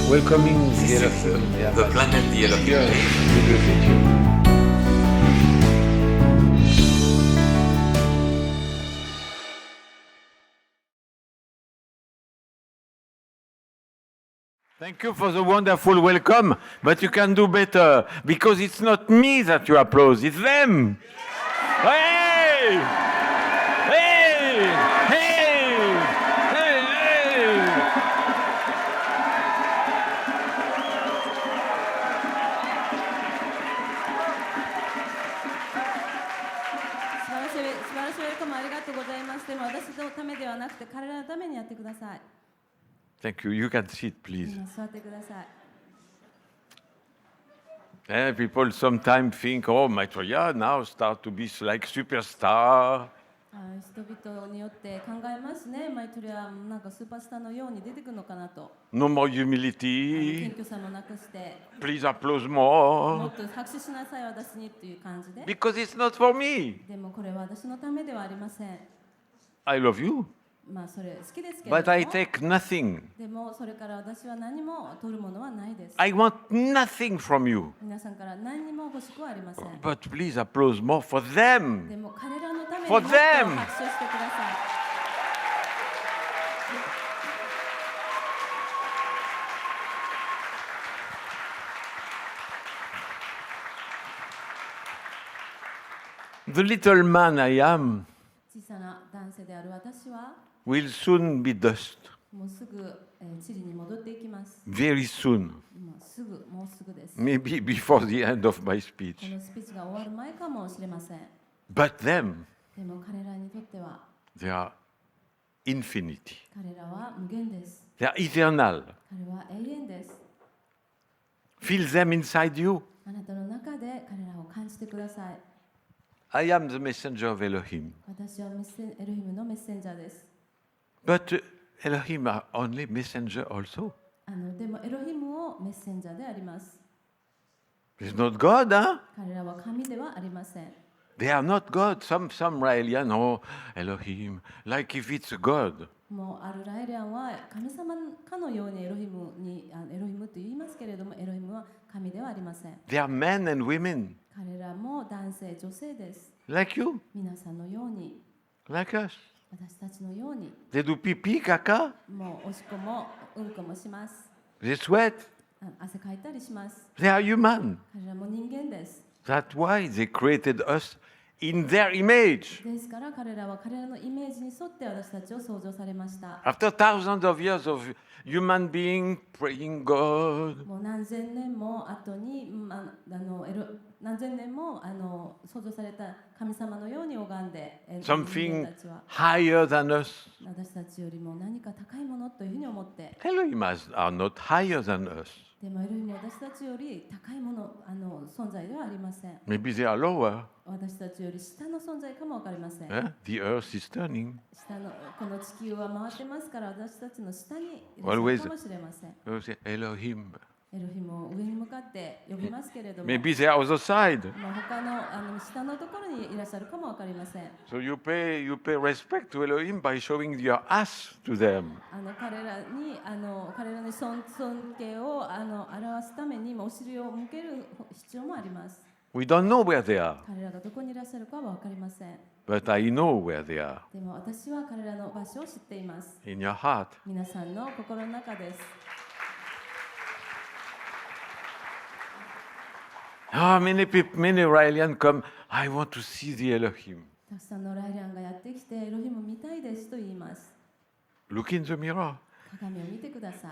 welcoming This the is Elohim. Yeah, the planet the Elohim. Yes, with the future. Thank you for the wonderful welcome, but you can do better because it's not me that you applaud, it's them. Hey! Hey! Hey! Hey! Hey!素晴らしいウェルカムありがとうございます。でも私のためではなくて彼らのためにやってください。Thank you. You can sit, please. 座ってください。People sometimes think, oh, Maitreya now start to be like superstar. 人々によって考えますね。マイトレはなんかスーパースターのように出てくるのかなと。 No more 謙 humility. 虚さもなくして、Please applause も more. っと拍手しなさい私にっていう感じで。 Because it's not for me. でもこれは私のためではありません。 I love you. まあそれ好きですけれ But ど I も。 take nothing. でもそれから私は何も取るものはないです。 I want nothing from you. 皆さんから何にも欲しくはありません。 But please applause more for them. でも彼らのために For もっと them. 拍手してください。 The little man I am 小さな男性である私は will soon be dust. もうすぐ地理に戻っていきます。 Very soon. もうすぐです。 Maybe before the end of my こ speech. のスピーチが終わる前かもしれません。 But them, でも彼らにとっては they are infinity. 彼らは無限です。 They are eternal. 彼は永遠です。 Feel them inside you. あなたの中で彼らを感じてください。 I am the messenger of Elohim. 私はエロヒムのメッセンジャーです。 But Elohim are only messenger also. でもエロヒムをメッセンジャーであります。 It's not God, huh? 彼らは神ではありません。 They are not God. Some Raelian, oh, Elohim, like if it's God. もうあるライリアンは神様かのようにエロヒムと言いますけれども、エロヒムは神ではありません。 They are men and women, 彼らも男性、女性です。 like you, 皆さんのように、 like us. 私たちのように、 They do pee-pee, caca. もうおしっこもうんこもします。 They sweat. 汗かいたりします。 They are human. 彼らも人間です。 That's why they created us in their image. ですから彼らは彼らのイメージに沿って私たちを創造されました。 After thousands of years of human being praying God, もう何千年も後に、何千年も創造された神様のように拝んで、人 something 間たちは higher than us. 私たちよりも何か高いものというふうに思って、 Elohim are not higher than us. でもエロヒムは私たちより高いもの、存在ではありません。 Maybe they are lower. 私たちより下の存在かもわかりません。 The earth is turning. 下のこの地球は回ってますから、私たちの下にいらっしゃるかもしれません。 We say Elohim. エロヒムを上に向かって呼びますけれども、 Maybe they are other side. もう他の下のところにいらっしゃるかもわかりません。 So you pay respect to Elohim by showing your ass to them. 彼らに尊敬を表すためにお尻を向ける必要もあります。 We don't know where they are, 彼らがどこにいらっしゃるかはわかりません。 but I know where they are. でも私は彼らの場所を知っています。 In your heart. 皆さんの心の中です。 Many Raelians come, I want to see the Elohim. たくさんのライリアンがやってきてエロヒム見たいですと言います。 Look in the mirror. 鏡を見てください。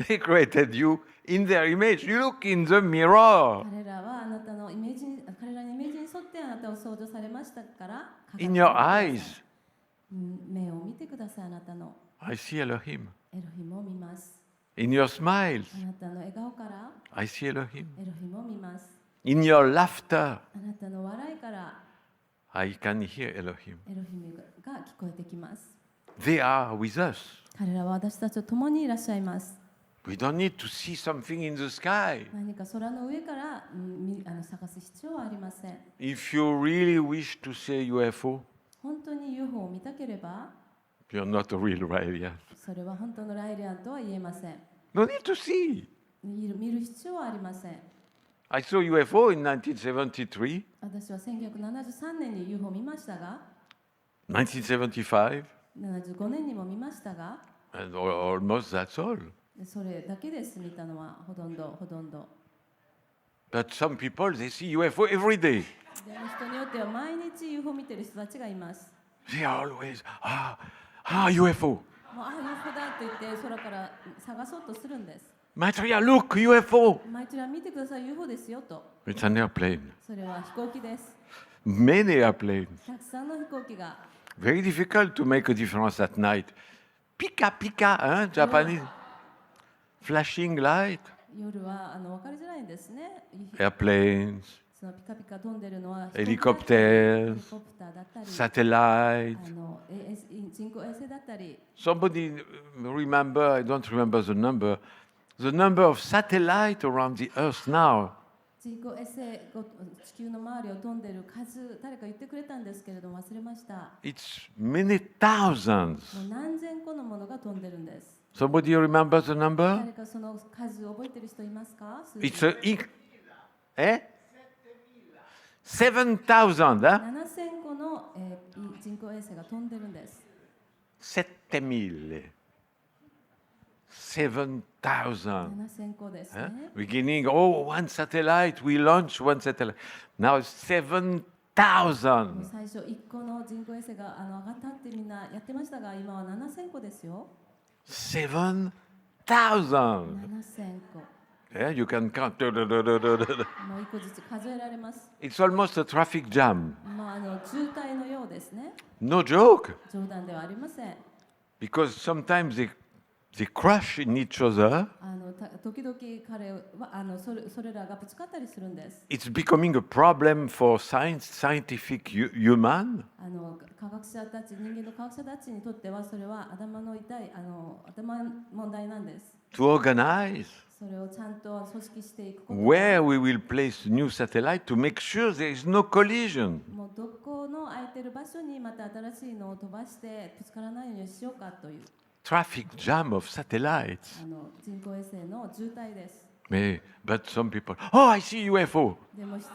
They created you in their image. You look in the mirror. 彼らはあなたのイメージに、彼らのイメージに沿ってあなたを創造されましたから、 In your eyes, 目を見てください。あなたの I see Elohim. エロヒムを見ます。 In your smiles, あなたの笑顔から I see Elohim. エロヒムを見ます。 In your laughter, あなたの笑いから I can hear Elohim. エロヒムが聞こえてきます。 They are with us. 彼らは私たちと共にいらっしゃいます。 We don't need to see something in the sky. 何か空の上から、探す必要はありません。 If you really wish to see UFO, 本当に UFO を見たければ、 you're not a real Raelian. それは本当のライリアンとは言えません。No need to see. 見る必要はありません。 I saw UFO in 1973, 私は1973年に UFO を見ましたが、 1975, 75年にも見ましたが、 and almost that's all. それだけです、見たのはほとんど。 But some people, they see UFO every day. でも人によっては毎日 UFO 見てる人たちがいます。 They are always, UFO. もうUFO だと言って空から探そうとするんです。 Maitreya, look, UFO. 毎日見てください、 UFO ですよと。 It's an airplane. それは飛行機です。 Many airplanes. たくさんの飛行機が。 Very difficult to make a difference at night. Pika, pika, hein, Japanese. Flashing light. 夜は分かりづらいんですね。 Airplanes, そのピカピカ飛んでるのは helicopters, ヘリコプターだったり、 satellites. 人工衛星だったり。 Somebody remember, I don't remember the number of satellites around the Earth now. 人工衛星が地球の周りを飛んでる数、誰か言ってくれたんですけれども忘れました。 It's many thousands. もう何千個のものが飛んでるんです。 Somebody remember the number? 誰かその数を覚えてる人いますか？数字 It's eh? 7,000, huh? 7000個の、人工衛星が飛んでるんです。 7,000. 7,000. 7000個です Huh? ね。 Beginning, one satellite, we launch one satellite. Now 7,000. 最初1個の人工衛星が上がったってみんなやってましたが、今は7000個ですよ。 7,000. 7000個。 Yeah, you can count. もう1個ずつ数えられます。 It's almost a traffic jam. 渋滞のようですね。 No joke. 冗談ではありません。 Because sometimes they crash in each other. 時々彼はそれらがぶつかったりするんです。 It's becoming a problem for scientific human. 科学者たち、人間の科学者たちにとってはそれは頭の痛い頭問題なんです。 To organize それをちゃんと組織していくこと。 where we will place new satellite to make sure there is no collision. もうどこの空いてる場所にまた新しいのを飛ばしてぶつからないようにしようかという。 Traffic jam of satellites. 人工衛星の渋滞です。 But some people, I see UFO. でも人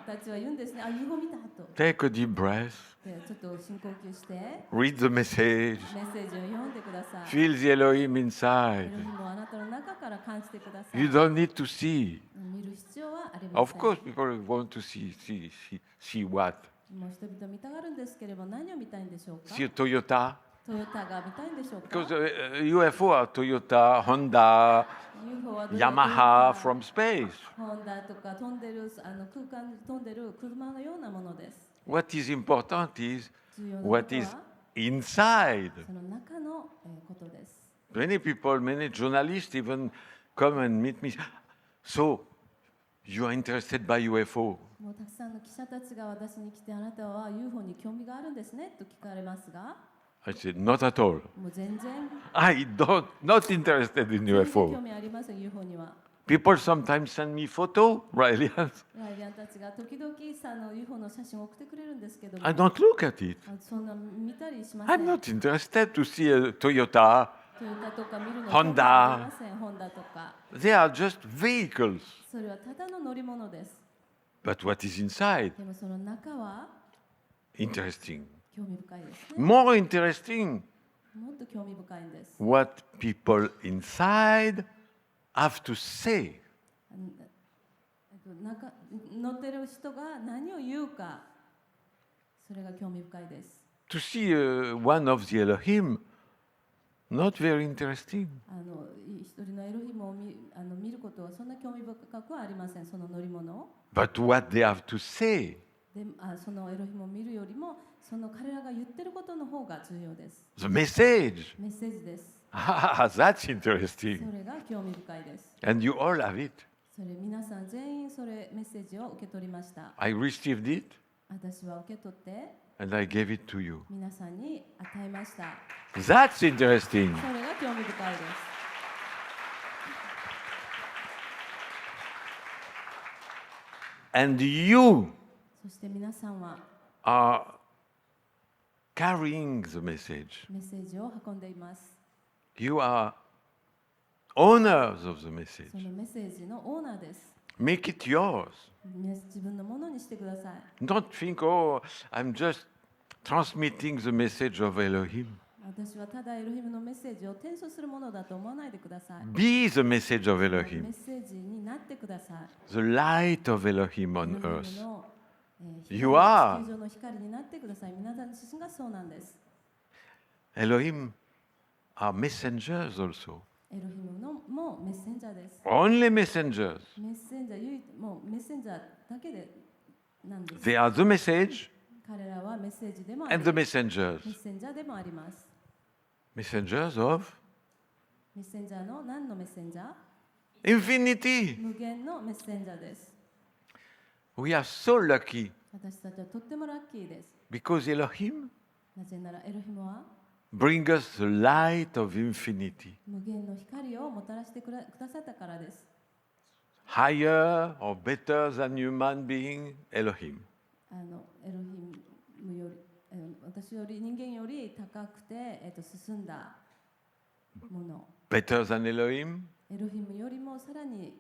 たちは言うんですね。UFO 見たと。 Take a deep breath. でちょっと深呼吸して Read the message. メッセージを読んでください。 Feel the Elohim エロ inside. ヒムをあなたの中から感じてください。 You don't need to see. 見る必要はありません。 Of course, people want to see what? もう人々見たがるんですけれども、何を見たいんでしょうか？ See a Toyota? トヨタが見たいんでしょうか？ Because UFO are Toyota, Honda, UFO はどれ Yamaha か from space. ホンダとか飛んでる空間に飛んでる車のようなものです。 What is important is 重要なこ what と is は inside. その中のことです。 Many people, many journalists even come and meet me. So, you are interested by UFO? もうたくさんの記者たちが私に来て、あなたは UFO に興味があるんですねと聞かれますが、 I said, not at all. もう全然 Not interested in 全然 UFO. 興味ありません UFO には。 People sometimes send me photo, right? ライアンたちが時々UFO の写真を送ってくれるんですけども、 I don't look at it. そんな見たりしません。 I'm not interested to see a Toyota. トヨタとか見るのホンダありません。ホンダとか。 They are just vehicles. それはただの乗り物です。 But what is inside? でもその中は Interesting. 興味深いですね。 More interesting, もっと興味深いんです。 what people inside have to say. 乗ってる人が何を言うか、それが興味深いです。 To see one of the Elohim, not very interesting. 一人のエロヒムを見ることはそんな興味深くはありません。その乗り物を。 But what they have to say, でそのエロヒムを見るよりも、その彼らが言ってることの方が重要です。 the message. メッセージです。 That's そ interesting. れが興味深いです。 And you all have it. それ皆さん全員それメッセージを受け取りました。 I received it 私は受け取って and I gave it to you. 皆さんに与えました。 That's interesting. それが興味深いです。 And you そして皆さんは are carrying the message. メッセージを運んでいます。 You are owners of the message. そのメッセージのオーナーです。 Make it yours. 自分のものにしてください。 Don't think, oh, I'm just transmitting the message of Elohim. 私はただエロヒムのメッセージを転送するものだと思わないでください。 Be the message of メ Elohim, ッセージになってください。 the light of Elohim エ on ロ earth. ヒムの、You are. 地球上の光になってください。皆さん自身がそうなんです。 Elohim are messengers also. エロヒムのもメッセンジャーです。 Only messengers. メッセンジャー、もうメッセンジャーだけでなんです。 They are the message 彼らはメッセージでもあり and the メ messengers. ッセンジャーでもあります。 Messengers of メッセンジャーの何のメッセンジャー？ infinity. 無限のメッセンジャーです。 We are so lucky 私たちはとってもラッキーです。 because Elohim なぜならエロヒムは bring us the light of infinity. 無限の光をもたらしてくださったからです。 Higher or better than human being, Elohim. エロヒムより、私より人間より高くて、進んだもの。 Better than Elohim, エロヒムよりもさらに、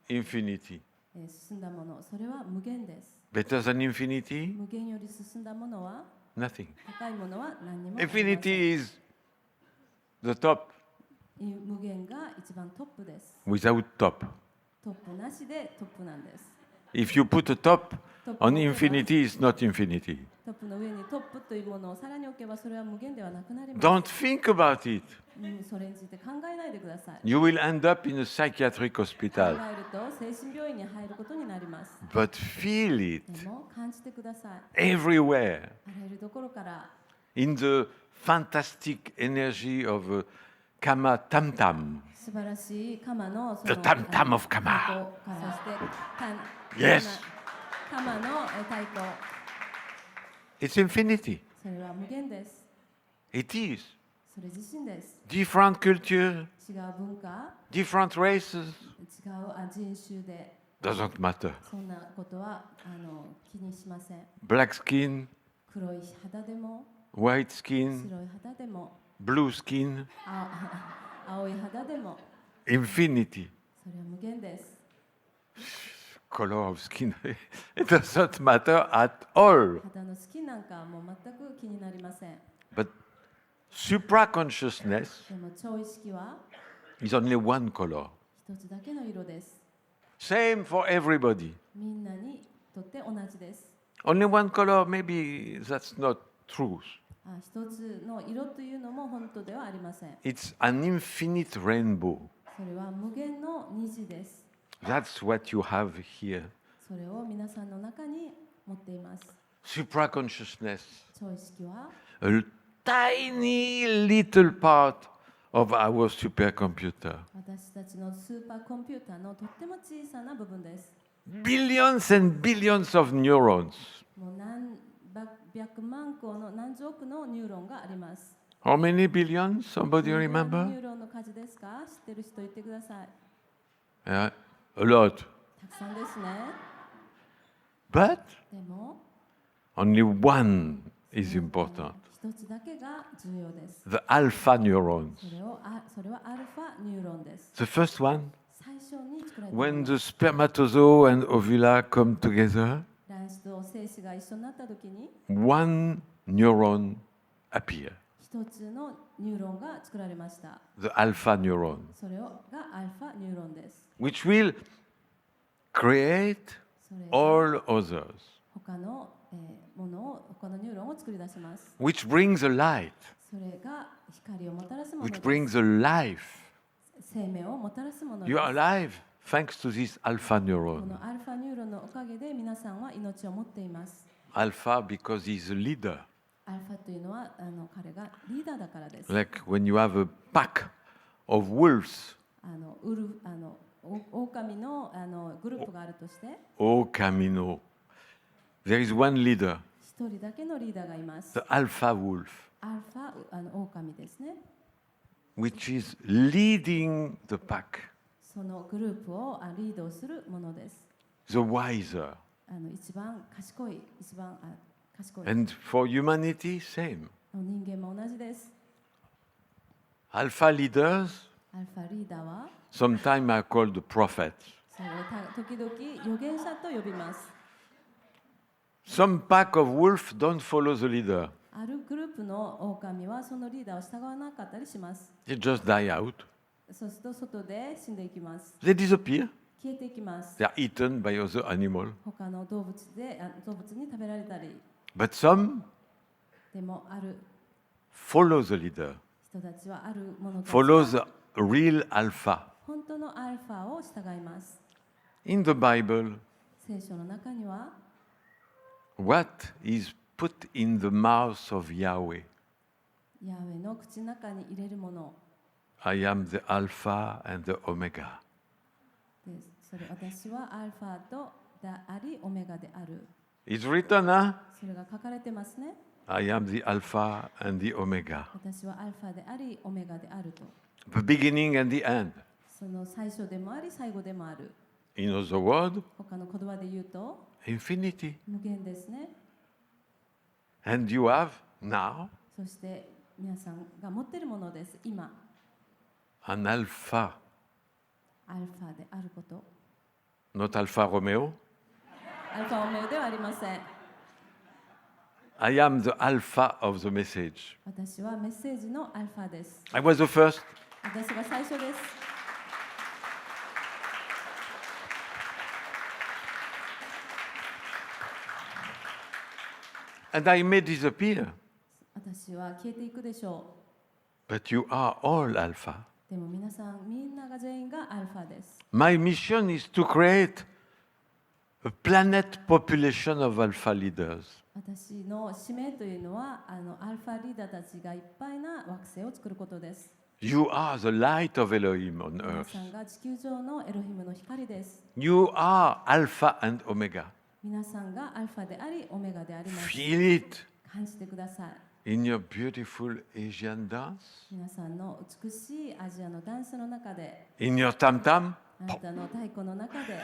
infinity. 進んだもの。それは無限です。 Better than infinity, 無限より進んだものは nothing. 高いものは何にもありません。 Infinity is the top 無限が一番トップです。 without top. トップなしでトップなんです。 If you put a top on infinity, it's not infinity. トップの上にトップというものをさらに置けばそれは無限ではなくなります。 Don't think about it. それについて考えないでください。 You will end up in a psychiatric 考 hospital. えると精神病院に入ることになります。 But feel it でも感じてください。 everywhere あらゆるところから in the fantastic energy of Kama Tam Tam. 素晴らしいカマのそ The の Tam Tam of 太 Kama. 鼓そして Yes. カマの太鼓 It's infinity. それは無限です。 It is. それ自身です。 Different culture, 違う文化、 different races, 違う人種で doesn't matter. そんなことは気にしません。 Black skin, 黒い肌でも white skin, 白い肌でも blue skin, 青い肌でも infinity. それは無限です。 Color of skin, it doesn't matter at all. 肌の好きなんかはもう全く気になりません。 But supra-consciousness でも超意識は is only one color. 一つだけの色です。 Same for everybody. みんなにとって同じです。 Only one color, maybe that's not truth. 一つの色というのも本当ではありません。 It's an infinite rainbow. それは無限の虹です。 That's what you have here. それを皆さんの中に持っています。 Supra-consciousness, 超意識は a tiny little part of our supercomputer. 私たちのスーパーコンピューターのとっても小さな部分です。 Billions and billions of neurons. もう何百万個の何十億のニューロンがあります。 How many billions? Somebody 何 remember? ニューロンの数ですか？知ってる人言ってください。 Yeah, a lot. たくさんですね。 But でも only one is important. 一つだけが重要です。 The alpha neurons. それはアルファニューロンです。 The first one, 最初に作られたも when の the spermatozoa and ovula come together, 卵子と精子が一緒になったときに one neuron appear, 一つのニューロンが作られました。 the alpha neuron, それがアルファニューロンです。 which will create それが all others, 他のものを他のニューロンを作り出します。 which brings a light, それが光をもたらすもの which です。 brings a life. 生命をもたらすものです。 You are alive thanks to this alpha こ neuron. のアルファニューロンのおかげで皆さんは命を持っています。 Alpha because he's a leader. アルファというのは彼がリーダーだからです。 Like when you have a pack of wolves, 狼のグループがあるとして、 oh Camino, there is one leader, 一人だけのリーダーがいます。 the alpha wolf, アルファ狼ですね。 which is leading the pack, そのグループをリードするものです。 the wiser. 一番賢い、一番賢い。 And for humanity, same. 人間も同じです。 Alpha leaders, アルファリーダーは Sometimes are called prophets. それを時々預言者と呼びます。 Some pack of wolves don't follow the leader. あるグループの狼はそのリーダーを従わなかったりします。 They just die out. そうすると外で死んでいきます。 They disappear. 消えていきます。 They are eaten by other animals. 他の動物に食べられたり、 But some でもある follow the leader, 人たちはあるものたち follow は the real alpha. 本当のアルファを従います。 In the Bible, 聖書の中には what is put in the mouth of Yahweh? ヤーウェの口の中に入れるもの I am the Alpha and the Omega. です。それ私はアルファとでありオメガである。 It's written, huh? それが書かれてますね。 I am the Alpha and the Omega, 私はアルファでありオメガであると。 the beginning and the end. その最初でもあり最後でもある。 In other words, 他の言葉で言うと infinity. 無限ですね。 And you have now そして皆さんが持っているものです。今 an Alpha, アルファであること。 not Alpha Romeo. アルファオメガではありません。 I am the Alpha of the message. 私はメッセージのアルファです。 I was the first. 私が最初です。 And I may disappear, 私は消えていくでしょ but you are all Alpha. う。でも皆さん、みんなが全員がアルファです。 My mission is to create a planet population of Alpha leaders. 私の使命というのは、アルファリーダーたちがいっぱいな惑星を作ることです。 You are the light of Elohim on 皆 earth. さんが地球上のエロヒムの光です。 You are Alpha and Omega. 皆さんがアルファであり、オメガであります。 Feel it 感じてください。 in your beautiful Asian dance, 皆さんの美しいアジアのダンスの中で、 in your tam tam, あなたの太鼓の中で、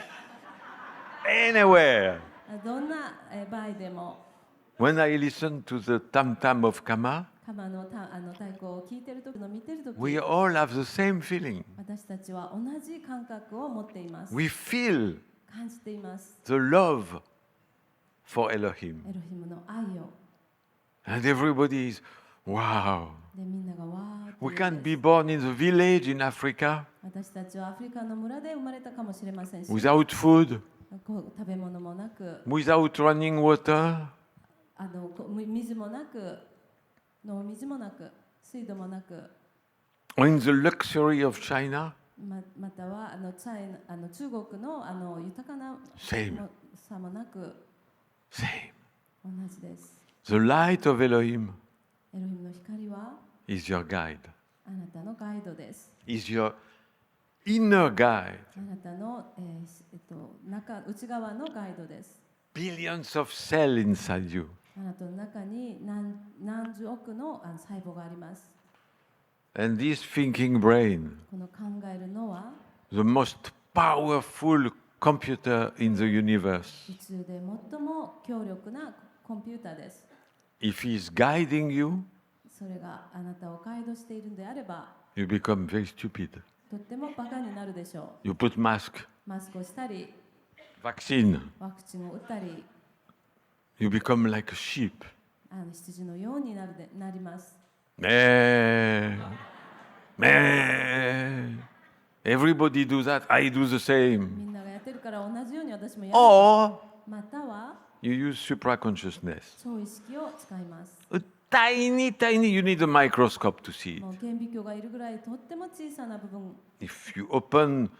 anywhere. どんな場合でも、 When I listen to the tam tam of Kama, カマの太鼓を聴いてる時の見てる時 we all have the same feeling. 私たちは同じ感覚を持っています。 We feel 感じています。 the love for Elohim. エロヒムの愛を。 And everybody is, wow. で、みんながわーって言 We うん can で be す。 born in the village in Africa 私たちはアフリカの村で生まれたかもしれませんし、 without food, こう食べ物もなく、 without running water, 水もなく、飲む水もなく、水道もなく、 or in the luxury of China. または中国の豊かな Same. さもなく Same. 同じです。 The light of Elohim エロヒムの光は is your guide, あなたのガイドです。 is your inner guide. あなたの、内側のガイドです。 Billions of cells inside you. あなたの中に何十億の細胞があります。 And this thinking brain, この考えるのは the most powerful computer in the universe, 宇宙で最も強力なコンピューターです。 if he's guiding you, それがあなたをガイドしているのであれば、 you become very stupid. とってもバカになるでしょ You put mask, う。マスクをしたり、 vaccine, ワクチンを打ったり、 you become like a sheep. 羊のようになります。 Meh, meh. Everybody do that. I do the み same. んながやってるから同じように私もやる。 Or または you use supra-consciousness. 超意識を使います。 A tiny, you need a microscope to see it. もう顕微鏡がいるぐらいとっても小さな部分、 If you open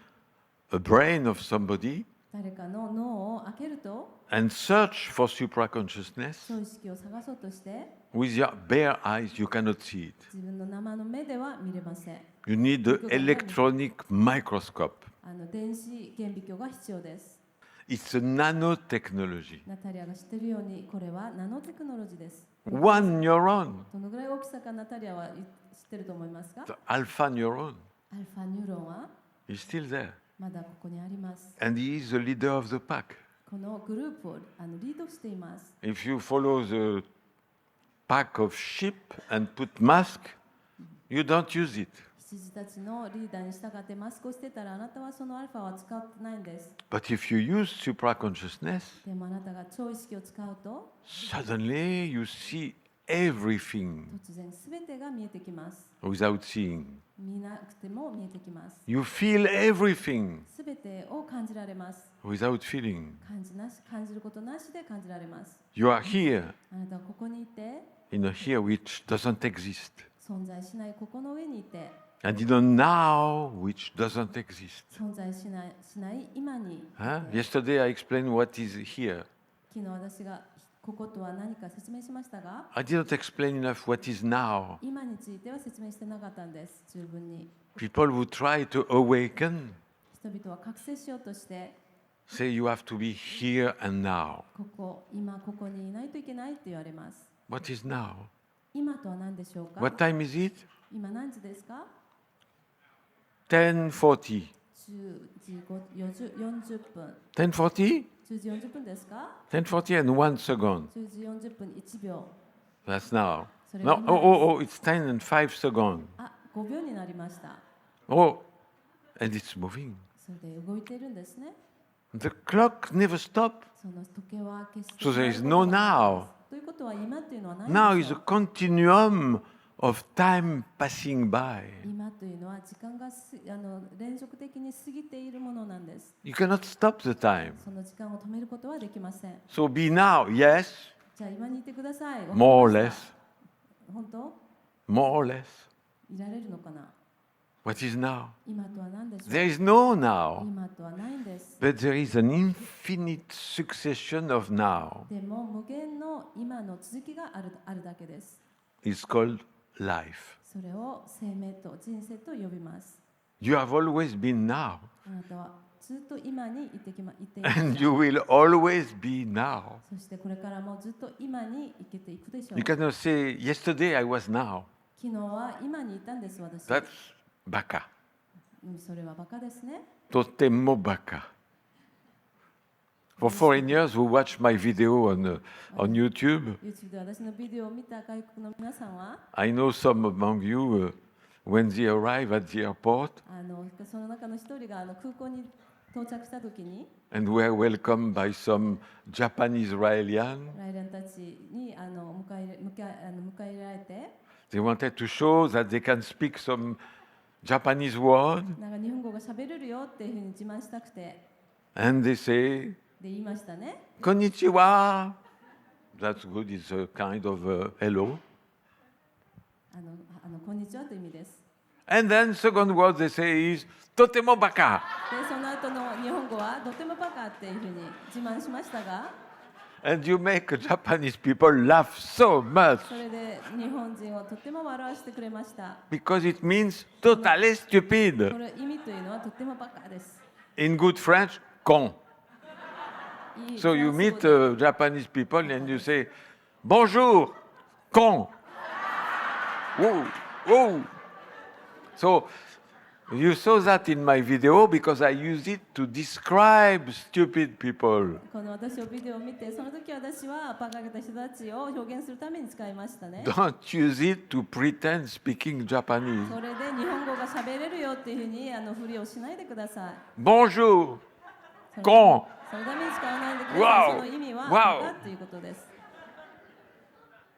a brain of somebody 誰かの脳を開けると and search for supra-consciousness, 超意識を探そうとして with your bare eyes, you cannot see it. 自分の生の目では見れません。 You need the electronic microscope. 電子顕微鏡が必要です。 It's a nanotechnology. ナタリアが知っているように、これはナノテクノロジーです。 One neuron, どのぐらい大きさかナタリアは知ってると思いますか？ the alpha neuron, アルファニューロンは is still there. まだここにあります。 And he is the leader of the pack. このグループをリードしています。 If you follow the pack of sheep and put mask, you don't use it. 羊たちのリーダーに従ってマスクをしてたらあなたはそのアルファは使ってないんです。 But if you use supraconsciousness, でもあなたが超意識を使うと suddenly you see everything 突然すべてが見えてきます。 without seeing. 見なくても見えてきます。 You feel everything すべてを感じられます。 without feeling. 感じることなしで感じられます。 You are here あなたはここにいて in a here which doesn't exist, 存在しないここの上にいて and in a now which doesn't exist. 存在しない今にいて Yesterday I explained what is here. 昨日私がこことは何か説明しましたが I didn't explain enough what is now. 今については説明してなかったんです。十分に People who try to awaken 人々は覚醒しようとして say you have to be here and now. 今ここにいないといけないって言われます。 What is now? 今とは何でしょうか。 What time is it? 今何時ですか。 10:40. 10時40分。 10:40? 10時40分ですか。 10:40 and 1 second. 10時40分1秒。 That's now. それが No, 今 oh, です。 it's 10 and 5 seconds. あ、5秒になりました。 Oh, and it's moving. それで動いているんですね。 The clock never stops. その時計は決して So there is no now. ということは今っていうのはないん Now で is す a よ。 continuum of time passing by. 今というのは時間が連続的に過ぎているものなんです。 You cannot stop the time. その時間を止めることはできません。 So be now, yes, じゃあ今にいてください。 more or less, 本当 more or less. いられるのかな。 What is now? 今とは何でしょう。 There is no now, 今とはないんです。 but there is an infinite succession of now. でも無限の今の続きがあるだけです。 It's called life. それを生命と人生と呼びます。 You have always been now, あなたはずっと今にいていまし and た。 you will always be now. そしてこれからもずっと今に生きていくでしょう。 You cannot say, yesterday I was now. 昨日は今にいたんです、私。 That's baka. それはバカですね。 Totemo baka. For foreigners who watch my video on YouTube, YouTube で私のビデオを見た外国の皆さんは、 I know some among you, when they arrive at the airport その中の一人が空港に到着した時に、 and were welcomed by some Japanese Israelian, ライランたちに迎え入れられて、 they wanted to show that they can speak some Japanese word, なんか日本語が喋れるよっていうふうに自慢したくて、 and they say, で言いましたね。 Konnichiwa. That's good, it's a kind of hello. こんにちはという意味です。 And then second word they say is, Totemo baka. で、その後の日本語はとてもバカっていうふうに自慢しましたが、 And you make Japanese people laugh so much それで日本人をとても笑わせてくれました。 because it means totally こ stupid. れ意味というのはとてもバカです。 In good French, con. いい So you フラン meet ス語で Japanese people and you say, Bonjour, con. Whoa, whoa. So you saw that in my video because I use it to describe stupid people. この私のビデオを見て、その時私はバカげた人たちを表現するために使いましたね。 Don't use it to pretend speaking Japanese. それで日本語が喋れるよっていうふうにふりをしないでください。 Bonjour, その con. そのために使わないでください。 Wow. その意味は Wow. バカっていうことです。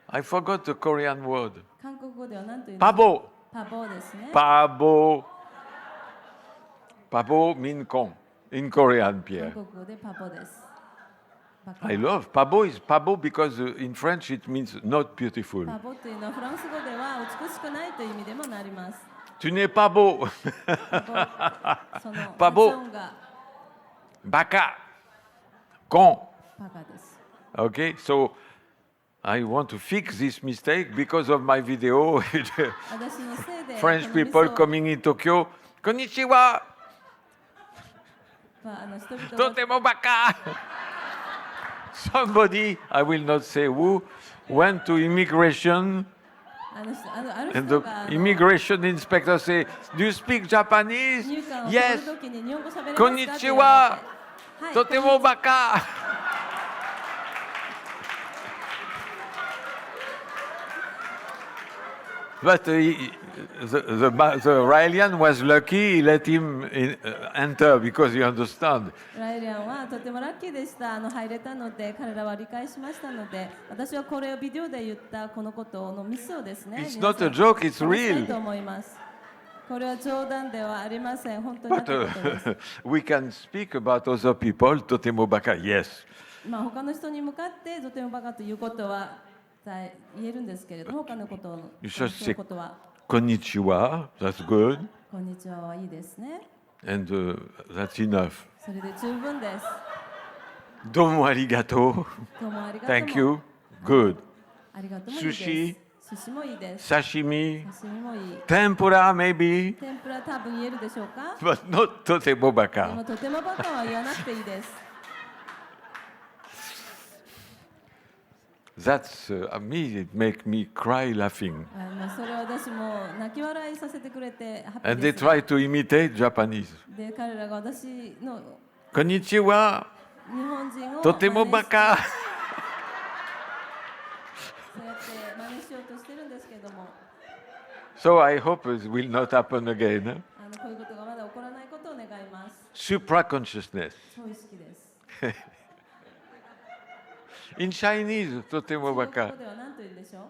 I forgot the Korean word. 韓国語では何というの？ Pabo. パボですね。 Pabo. Pabo mean con in Korean, 韓 Pierre. 国語でパボです。バカ I love Pabo is Pabo because in French it means not beautiful. パボというのはフランス語では美しくないという意味でもなります。 Tu n'es pas beau. パボその発パボ音が Baka. Con. バカです。 Okay, so I want to fix this mistake because of my video. 私のせいで French このミス people を coming in Tokyo. Konnichiwa. 人々が Totemo baka. Somebody, I will not say who, went to immigration ある and 人 the がimmigration inspector say, "Do you speak Japanese?" 入管を Yes. 取るときに日本語喋れますかって言われて、こんにちは。はい、 Totemo baka. But the Raelian was lucky he let him enter because he understand. ライリアンはとてもラッキーでした。入れたので彼らは理解しましたので、私はこれをビデオで言ったこのことのミスをですね、 It's not a joke, it's 皆さん real. と思います。これは冗談ではありません。本当にあっ But たことです。we can speak about other people, Totemo Baka, yes. まあ他の人に向かってとてもバカということは言えるんですけれども、他のことを You そう just いう say ことは konnichiwa, that's good, こんにちははいいですね。 and that's enough. それで十分です。 Domo arigato, どうもありがとう。 thank you, good. ありがとうもいいです。 Sushi 寿司もいいです。 Sashimi, 刺身もいい。 tempura maybe, 天ぷら多分言えるでしょうか。 but not Totemo でも Baka. とてもバカは言わなくていいです。 That's, me, it make me cry laughing. それを私も泣き笑いさせてくれてハッピ And ー they です。 try to imitate Japanese. で彼らが私の Konnichiwa, 日本人を Totemo 真似して Baka. そうやって真似しようとしてるんですけども、 So I hope it will not happen again. こういうことがまだ起こらないことを願います。 Supra consciousness. 超意識です。 In Chinese, Totemo 中国 Baka. 語では何と言うんでしょう。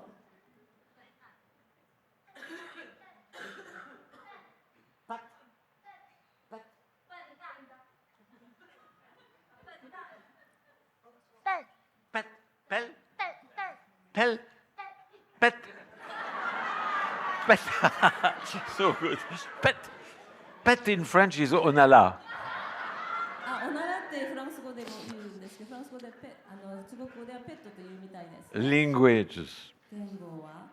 Pet, pel, pel, pet, pet. So good. Pet, pet in French is onala. おならってフランス語でも言うんですけど、フランス語で中国語ではペットというみたいです。 Languages. 言語は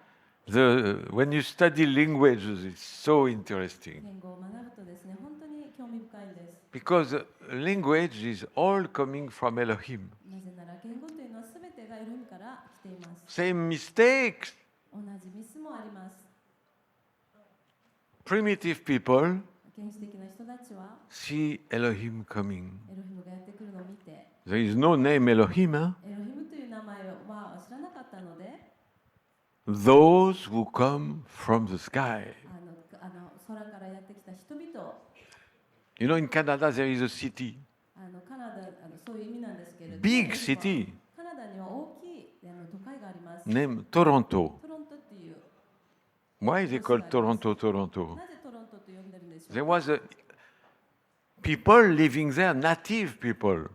When you study languages, it's so interesting 言語を学ぶとですね、本当に興味深いんです。 because language is all coming from Elohim. なぜなら言語というのはすべてがエロヒムから来ています。 Same mistakes. 同じミスもあります。 Primitive people 原始的な人たちは see Elohim coming. エロヒムがやってくるのを見て、 There is no name Elohim. Huh? エロヒムという名前は知らなかったので、 Those who come from the sky. 空からやってきた人々、 You know, in Canada, there is a city, カナダそういう意味なんですけれども、 big city カナダには大きい都会があります。 named Toronto. トロントっていう、 Why they call Toronto Toronto? なぜトロントと呼んでるんでしょう There か。 was people living there, native people,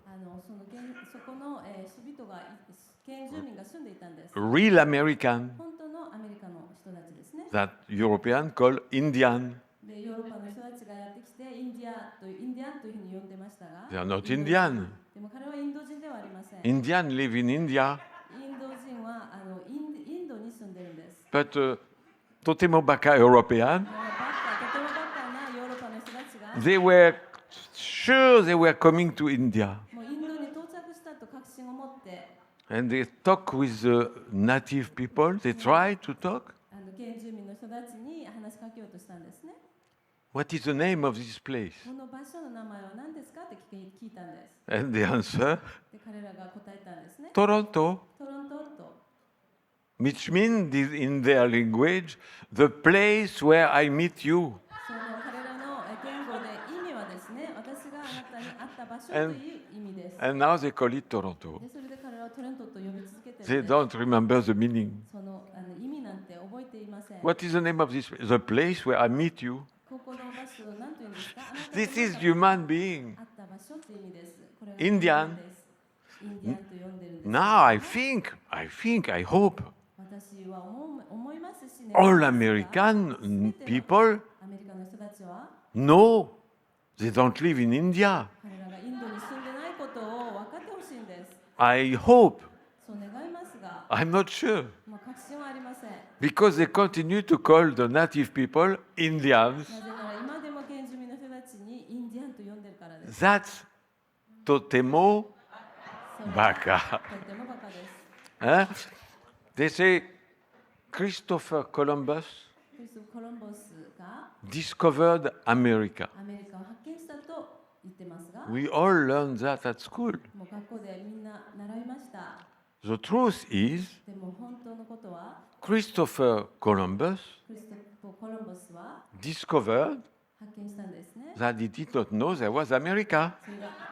そこの、人々が原住民が住んでいたんです。 real American 本当のアメリカの人たちですね。 that European call Indian. でヨーロッパの人たちがやってきてインディアンというふうに呼んでましたが、 They are not Indian. でも彼はインド人ではありません。 Indian live in India, インド人はインドに住んでるんです。 but Totemo Baka European. とてもバカなヨーロッパの人たちが They were sure they were coming to India, もうインドに到着したと確信を持って and they talk with the native people. They try to talk. 原住民の人たちに話しかけようとしたんですね。 What is the name of this place? この場所の名前は何ですかって聞いたんです。 And they answer で彼らが答えたんですね。 Toronto, トロントと which means in their language the place where I meet you. その彼らの言語で意味はですね、私があなたに会った場所という意味です。 And now they call it Toronto. でそれで彼らはトレントと呼び続けて They るんです。 don't remember the meaning. その意味なんて覚えていません。 What is the name of this? The place where I meet you. ここの場所を何と言うんですか？あなた This is が human being. 会った場所という意味です。これは Indian ですインディアンと呼んでるんです。 Now I hope 私は思いますしね。 all American people アメリカの人たちは know they don't live in India. 彼らがインドに住んでないことを分かってほしいんです。 I hope. そう願いますが、I'm not sure. 確信はありません。 Because they continue to call the native people Indians. なぜなら今でも原住民の人たちにインディアンと呼んでるからです。 That's Totemo それは Baka. とてもバカです。 Huh? They say Christopher Columbus クリストフ・コロンボスが discovered America. アメリカを発見したと言ってますが、 We all learned that at school. もう学校でみんな習いました。 The truth is でも本当のことは Christopher Columbus クリストフ・コロンブスは discovered 発見したんですね。 that he did not know there was America. それが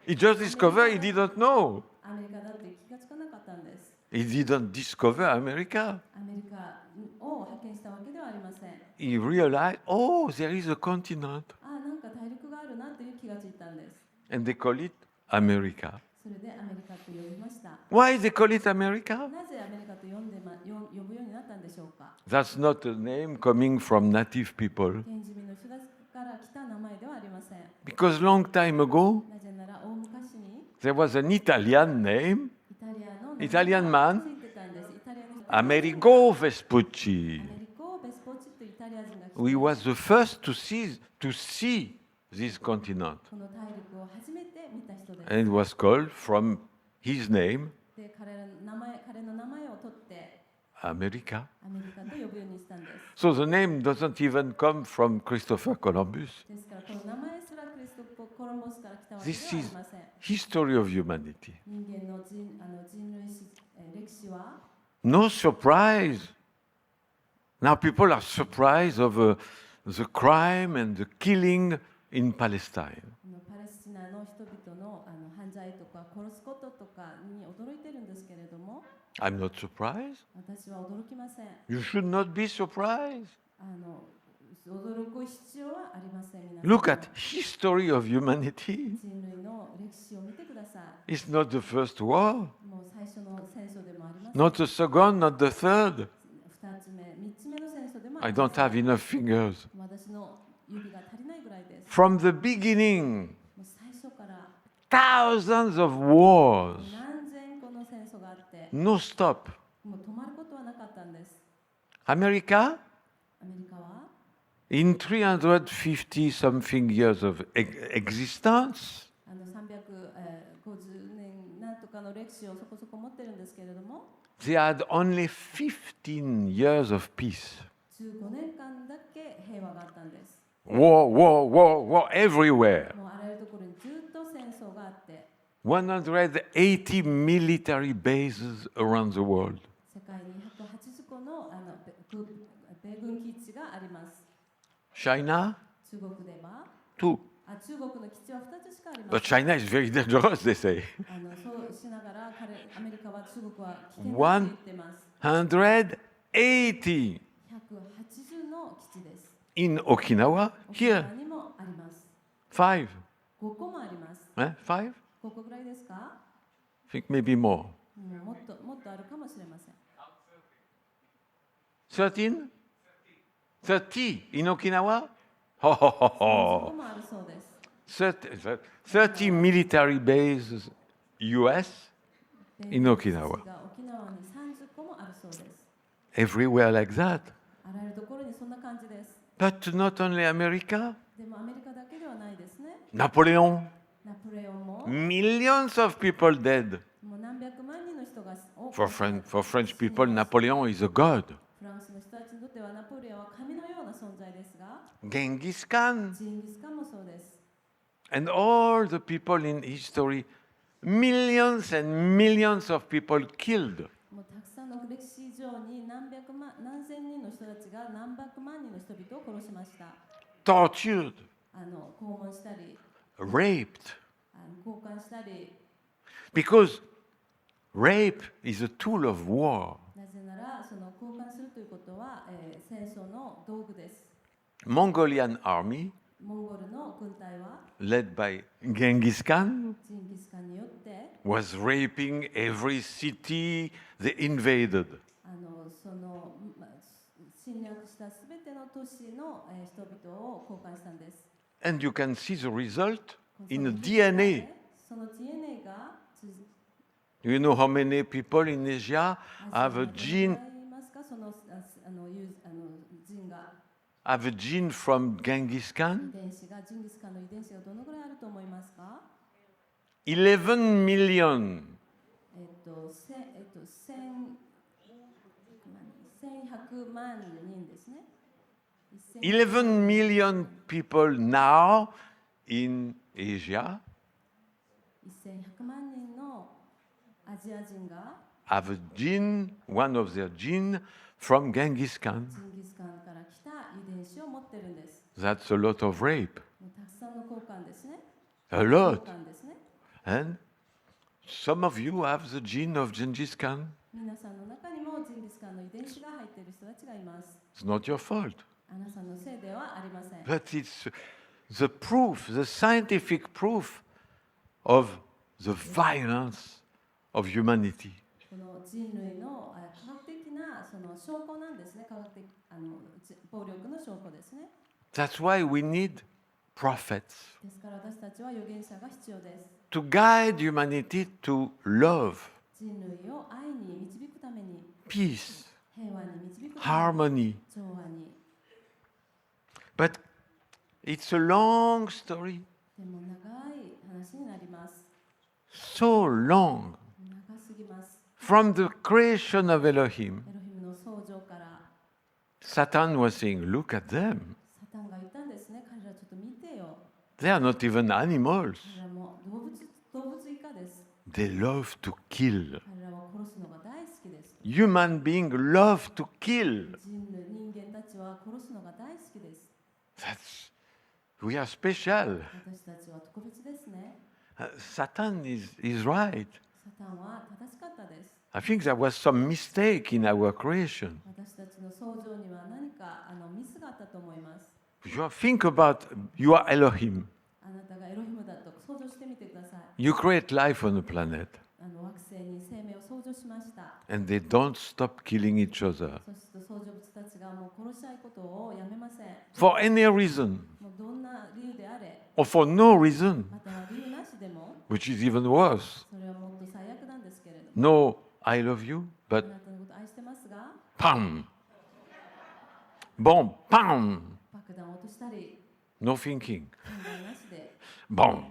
He just discovered he didn't know. アメリカだって気がつかなかったんです。 He didn't discover America. アメリカを発見したわけではありません。 He realized, oh, there is a continent. なんか大陸があるなという気がついたんです。 And they call it America. それでアメリカと呼びました。 Why they call it America? なぜアメリカと呼ぶようになったんでしょうか。 That's not a name coming from native people. 原住民の人たちから来た名前ではありません。 Because long time ago, なぜなら大昔に there was an Italian name, イタリアの Italian 名前が man, ついてたんです。イタリアの人 Amerigo Vespucci. アメリコ・ベスポチというイタリア人が来て He was the first to see this continent. この大陸を初めて見た人です。 And it was called from his name, で彼の名前を取って America. アメリカと呼ぶようにしたんです。 So the name doesn't even come from Christopher Columbus. ですからこの名前すらクリストフ・コロンブスから来たわけで This はあり is ません。 history of humanity. 人間の人類史、歴史は No surprise. Now people are surprised of the crime and the killing in Palestine. パレスチナの人々の犯罪とか殺すこととかに驚いてるんですけれども、 I'm not surprised. 私は驚きません。 You should not be surprised. 驚く必要はありません。皆さん Look at history of humanity. 人類の歴史を見てください。 It's not the first war, もう最初の戦争でもありません。 not the second, not the third. 2つ目、3つ目の戦争でもあ I りま don't せん。 have enough fingers. 私の指が足りないぐらいです。 From the beginning, もう最初から thousands of wars, 何千個の戦争があって、 no stop. もう止まることはなかったんです。 America, アメリカは in 350 something years of existence, 350年なんとかの歴史をそこそこ持ってるんですけれども、 they had only 15 years of peace. 15年間だけ平和があったんです。 War, war, war, war everywhere. もうあらゆるところにずっと戦争があって、 180 military bases around the world. 世界に180個の米軍基地があります。 China, 中国では too. 中国の基地は2つしかありま But せん。 China is very dangerous, they say. そうしながらアメリカは中国は危険だと言ってます。 180 180の基地です。 in Okinawa, 沖 here, 縄にもあります。 5. 5個もあります。 5? 5個ぐらいですか？ I think maybe more. もっとあるかもしれません。 13? 30 in Okinawa? Ho, ho, ho, 5個 ho. もあるそうです。 30 military bases, US, in Okinawa. 沖縄に30個もあるそうです。 Everywhere like that. あらゆるところにそんな感じです。 But not only America. でもアメリカだけではないですね。 Napoleon. ナポレオンも Millions of people dead. もう何百万人の人が For French people, Napoleon is a god. フランスの人たちにとってはナポレオンは神のような存在ですが、 Genghis Khan. ジンギスカンもそうです。 And all the people in history, millions and millions of people killed. もうたくさんの歴史上に何千人の人たちが何百万人の人々を殺しました。 Tortured, 拷問したり、 raped. 交換したり、 Because rape is a tool of war. なぜならその交換するということは、戦争の道具です。 Mongolian army, モンゴルの軍隊は led by Genghis Khan, ジンギスカンによって was raping every city they invaded. その侵略したすべての都市の、人々を交換したんです。 And you can see the result そ in の the DNA. その DNA が Do you know how many people in Asia have a gene そのジンが have a gene from Genghis 遺 Khan? 伝子がジンギスカンの遺伝子がどのぐらいあると思いますか11 million. 1100万人ですね。 11 million people now in Asia 1100万人のアジア人が have a gene, one of their gene from Genghis Khan. ジンギスカンから来た遺伝子を持ってるんです。 That's a lot of rape. たくさんの交換ですね。 A 交 lot. 換ですね。 And some of you have the gene of Genghis Khan. 皆さんの中にもジンギスカンの遺伝子が入っている人たちがいます。 It's not your fault. あなたのせいではありません。 But it's the proof, the scientific proof of the violence of humanity. この人類の科学的なその証拠なんですね。科学的暴力の証拠ですね。 That's why we need prophets ですから私たちは預言者が必要です。 to guide humanity to love, 人類を愛に導くために、 peace, 平和に導くために、 harmony. 調和に。 But it's a long story, でも長い話になります。 so long. 長すぎます。 From the creation of Elohim, エロヒムの創造から Satan was saying, look at them. サタンが言ったんですね。彼らちょっと見てよ。 They are not even animals. 彼らも動物以下です。 They love to kill. 彼らは殺すのが大好きです。 Human beings love to kill. 人間たちは殺すのが大好きです。 That's, we are special. 私たちは特別ですね。 Satan is right. サタンは正しかったです。 I think there was some mistake in our creation. 私たちの創造には何かミスがあったと思います。 You think about you are Elohim. あなたがエロヒムだと想像してみてください。 You create life on the planet, 惑星に生命を創造しました。 and they don't stop killing each other そうすると創造物たちがもう殺し合いことをやめません。 for any reason もうどんな理由であれ、 or for no reason, または理由なしでも、 which is even worse. それはもっと最悪なんですけれども、 No, I love you, あ but なたのこと愛してますが、 pam, boom, pam, 爆弾を落としたり、 no thinking, 考えなしで boom.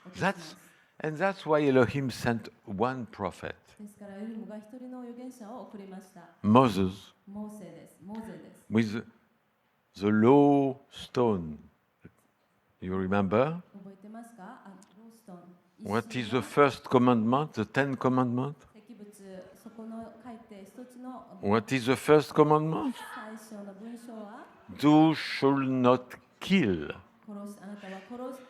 落としま That's す。 and that's why Elohim sent one prophet, ですからエロヒムが一人の預言者を送りました。 Moses, モーセです。モーゼです。 with the low stone. You remember? 覚えてますか？ローストン。 What is the first commandment? The Ten Commandments? 石仏、そこの書いて一つの What is the first commandment? 最初の文章は Thou shalt not kill. 殺し、あなたは殺し、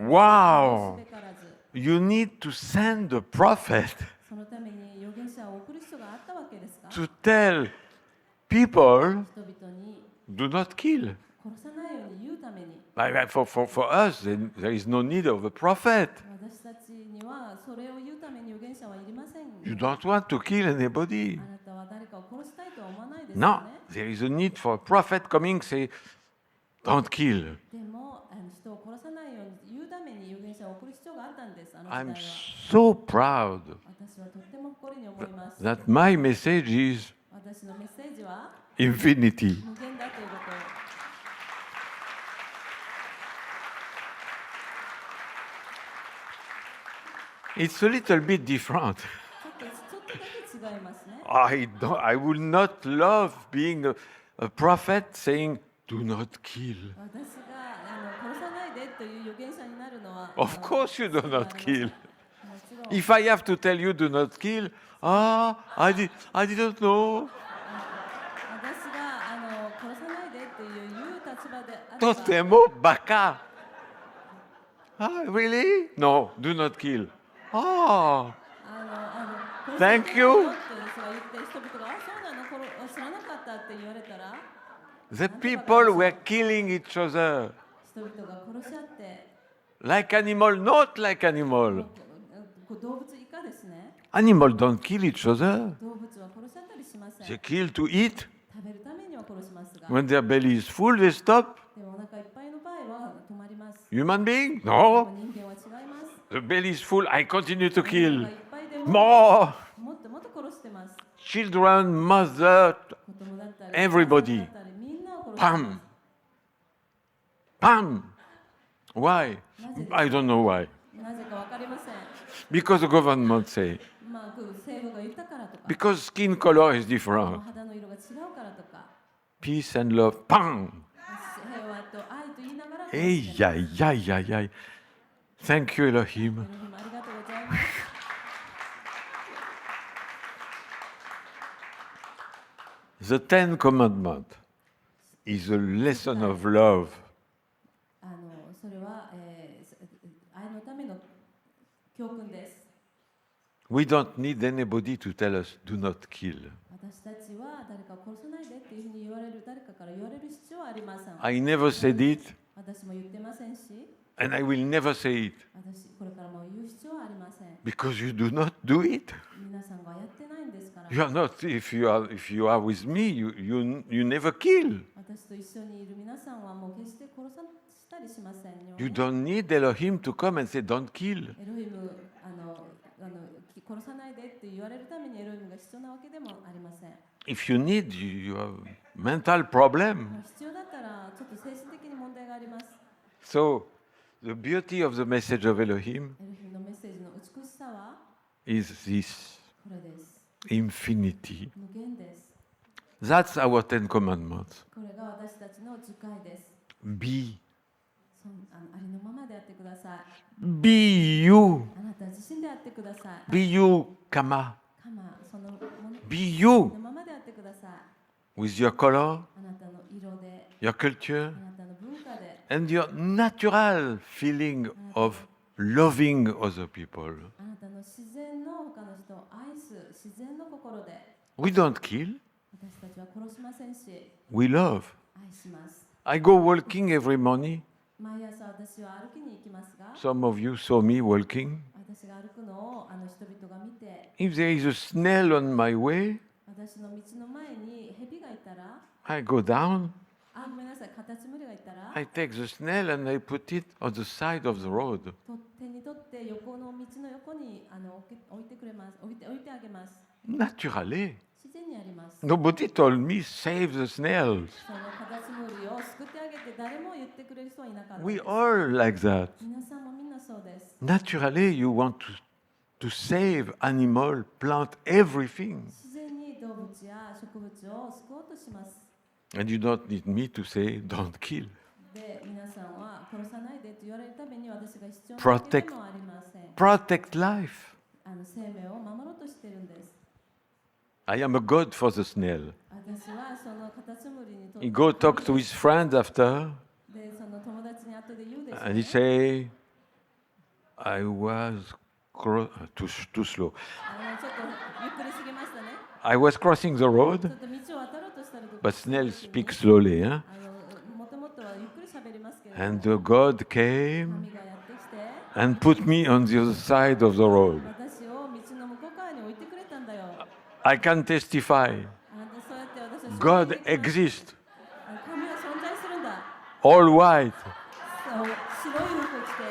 Wow! 殺すべからず。 You need to send a prophet そのために預言者を送る必要があったわけですか？ to tell people 人々に do not kill. 殺さないように言うために、 For us, there is no need of a prophet. 私たちにはそれを言うために預言者はいりません。 You don't want to kill anybody. あなたは誰かを殺したいとは思わないですよ No, ね。 there is a need for a prophet coming say, don't kill. でも人を殺さないように言うために預言者を送る必要があったんです。あの時代 I'm は。 so proud 私はとっても誇りに思います。 that my message is 私のメッセージは infinity. 無限だということを。 It's a little bit different. ちょっとだけ違いますね。 I will not love being a prophet saying, do not kill. 私が殺さないでという預言者になるのは Of course you do not kill. もちろん If I have to tell you do not kill, I didn't know. 私が殺さないでという立場であればとてもバカ. Really? No, do not kill. Thank you. そう言って人々がそうなの知らなかったって言われたら The people were killing each other 人々が殺し合って like animal, not like animal. 動物以下ですね。 Animal don't kill each other. 動物は殺し合ったりしません。 They kill to eat. 食べるためには殺しますが、 When their belly is full, they stop. でもお腹いっぱいの場合は止まります。 Human being? 人 No. 間は違います。 The belly is full. I continue to お腹 kill. いっぱいでも More. もっともっと殺してます。 Children, mother, 子供だったり、 everybody. お母さんだったりみんなを殺してま pam. す。 Pam. Why? I don't know why. なぜかわかりません。 Because the government say. 政府が言ったからとか、 Because skin color is different. 肌の色が違うからとか、 Peace and love. Pam. 平和と愛と言いながら、 Hey, yay, yay, yay, yay. Thank you, Elohim. ありがとうございます。The Ten Commandments is a lesson of love. それは、愛のための教訓です。 We don't need anybody to tell us, do not kill. 私たちは誰かを殺さないでっていうふうに言われる、誰かから言われる必要はありません。 I never said it, 私も言ってませんし、 and I will never say it, 私これからも言う必要はありません。 because you do not do it. 皆さんがやってないんですから。 You are not, if you are with me, you never kill. 私と一緒にいる皆さんはもう決して殺さしたりしませんよ。 You don't need Elohim to come and say, don't kill. エロヒム殺さないでって言われるためにエロヒムが必要なわけでもありません。 If you need, you have mental problem. 必要だったらちょっと精神的に問題があります。 So, the beauty of the message of Elohim エロヒムのメッセージの美しさは is this これです。 infinity. 無限です。 That's our Ten Commandments. これが私たちの誓いです。 Be. ありのままであってください。 Be you. あなた自身であってください。 Be you, Kama. カマ、そのもの Be あ you りのままであってください。 with your color, あなたの色で、 your culture, あなたの文化で、 and your natural feeling of loving other people. あなたの自然の他の人を愛す自然の心で、 We don't kill, 私たちは殺しませんし、 we love. 愛します。 I go walking every morning. 毎朝私は歩きに行きますが、 Some of you saw me walking. 私が歩くのを人々が見て、 If there is a snail on my way, 私の道の前に蛇がいたら、 I go down, ごめんなさい、カタツムリがいたら、 I take the snail and I put it on the side of the road. 手に取って横の道の横に置いてくれます。置いてあげます。 Naturally. 自然にあります。 Nobody told me, save the snails. そのカタツムリを救ってあげて誰も言ってくれる人はいなかった。 We all like that. 皆さんもみんなそうです。 Naturally, you want to save animal, plant, everything. 自然に動物や植物を救おうとします。 And you don't need me to say, don't kill. で、皆さんは殺さないでと言われるために私が必要なわけでもありません。 Protect life. 生命を守ろうとしているんです。 I am a god for the snail. 私はそのカタツムリにとって He go talk to his friend after, で、その友達に後で言うでしょう and he ね。 say, I was too slow. ちょっとゆっくりすぎましたね。 I was crossing the ちょ road, っと道を渡ろうとしたら but snail speak slowly. Huh? もともとはゆっくり喋りますけれども、 And the god came 神がやってきて、 and put me on the other side of the road. 私を道の向こう側に置いてくれたんだよ。 I can testify. そうやって私は God 証言できます。 exists. 神は存在するんだ。 All white. そう白い服着て。